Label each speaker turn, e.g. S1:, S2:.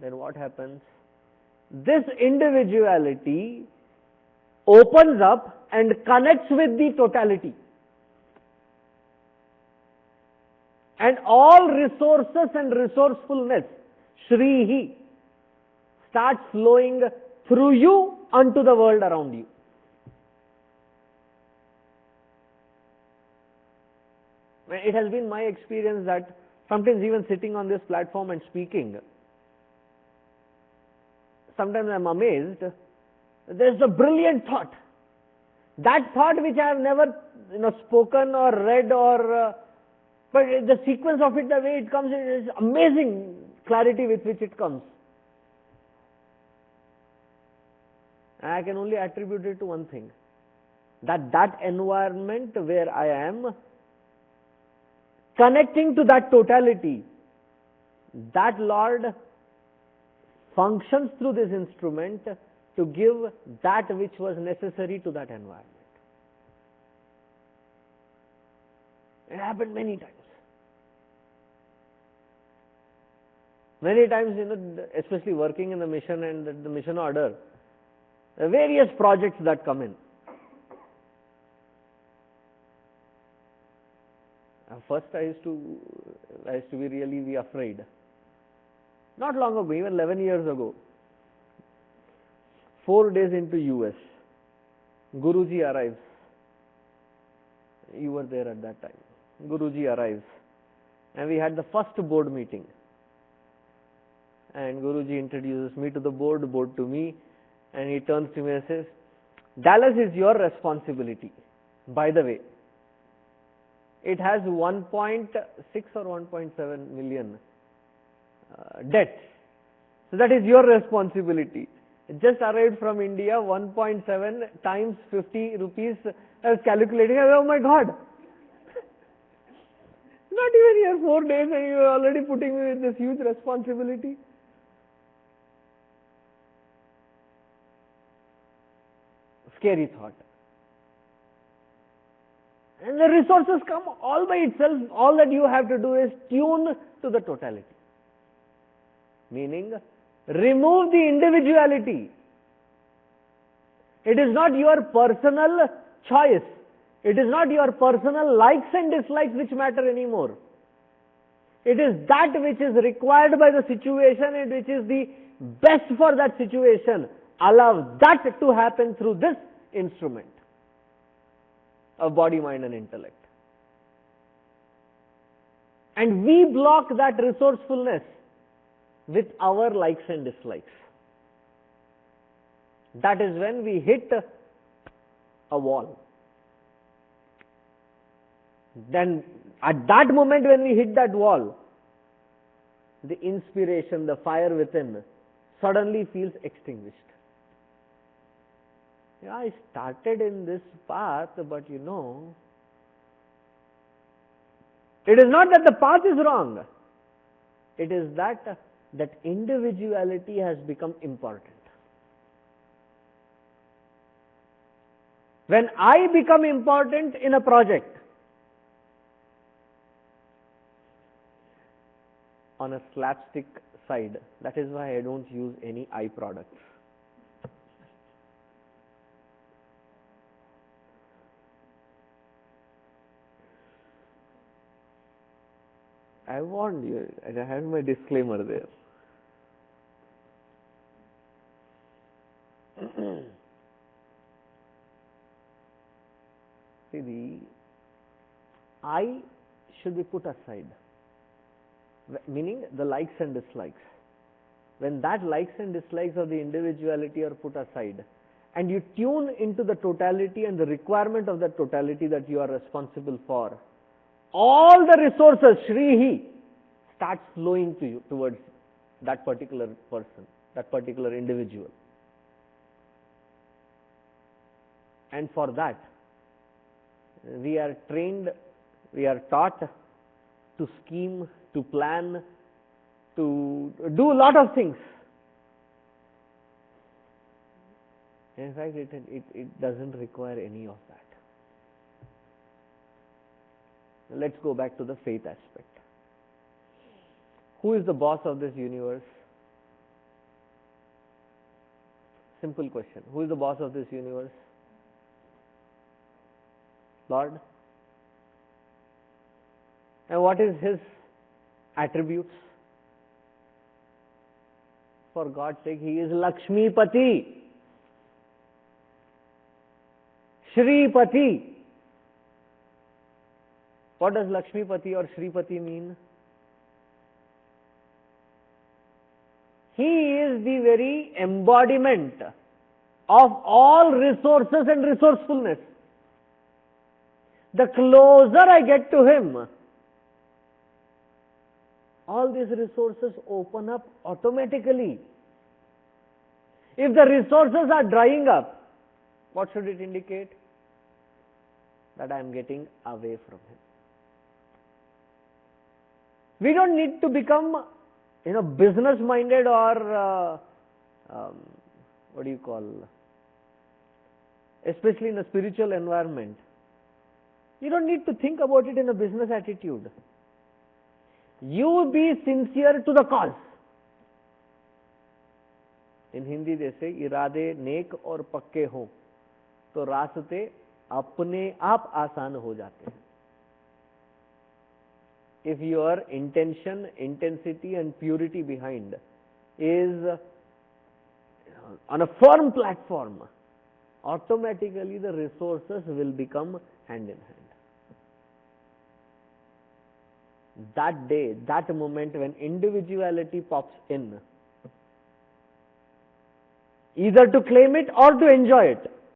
S1: then what happens? This individuality opens up and connects with the totality. And all resources and resourcefulness, Shrihi, starts flowing through you unto the world around you. It has been my experience that sometimes even sitting on this platform and speaking, sometimes I am amazed. There is a brilliant thought. That thought which I have never spoken or read or but the sequence of it, the way it comes, it is amazing clarity with which it comes. And I can only attribute it to one thing, that environment where I am connecting to that totality, that Lord functions through this instrument to give that which was necessary to that environment. It happened many times. Many times, especially working in the mission and the mission order, the various projects that come in. First, I used to be really afraid. Not long ago, even 11 years ago, 4 days into US, Guruji arrives. You were there at that time. Guruji arrives, and we had the first board meeting. And Guruji introduces me to the board to me, and he turns to me and says, Dallas is your responsibility. By the way, it has 1.6 or 1.7 million debt. So that is your responsibility. It just arrived from India, 1.7 times 50 rupees. I was calculating, oh my God. Not even here 4 days and you are already putting me with this huge responsibility. Scary thought. And the resources come all by itself. All that you have to do is tune to the totality. Meaning, remove the individuality. It is not your personal choice. It is not your personal likes and dislikes which matter anymore. It is that which is required by the situation and which is the best for that situation. Allow that to happen through this instrument of body, mind and intellect. And we block that resourcefulness with our likes and dislikes. That is when we hit a wall. Then at that moment when we hit that wall, the inspiration, the fire within suddenly feels extinguished. Yeah, I started in this path, but it is not that the path is wrong. It is that individuality has become important. When I become important in a project, on a slapstick side, that is why I don't use any eye products. I warned you, I have my disclaimer there. See, the I should be put aside, meaning the likes and dislikes. When that likes and dislikes of the individuality are put aside, and you tune into the totality and the requirement of that totality that you are responsible for, all the resources, Shrihi, starts flowing to you towards that particular person, that particular individual. And for that, we are trained, we are taught to scheme, to plan, to do a lot of things. In fact, it doesn't require any of that. Let's go back to the faith aspect. Who is the boss of this universe? Simple question. Who is the boss of this universe? Lord. And what is his attributes? For God's sake, he is Lakshmipati, Shripati. What does Lakshmipati or Shripati mean? He is the very embodiment of all resources and resourcefulness. The closer I get to him, all these resources open up automatically. If the resources are drying up, what should it indicate? That I am getting away from him. We don't need to become, business minded or what do you call, especially in a spiritual environment. You don't need to think about it in a business attitude. You be sincere to the cause. In Hindi they say, इरादे नेक और पक्के हों तो रास्ते अपने आप आसान हो जाते हैं. If your intention, intensity and purity behind is on a firm platform, automatically the resources will become hand in hand. That day, that moment when individuality pops in, either to claim it or to enjoy it,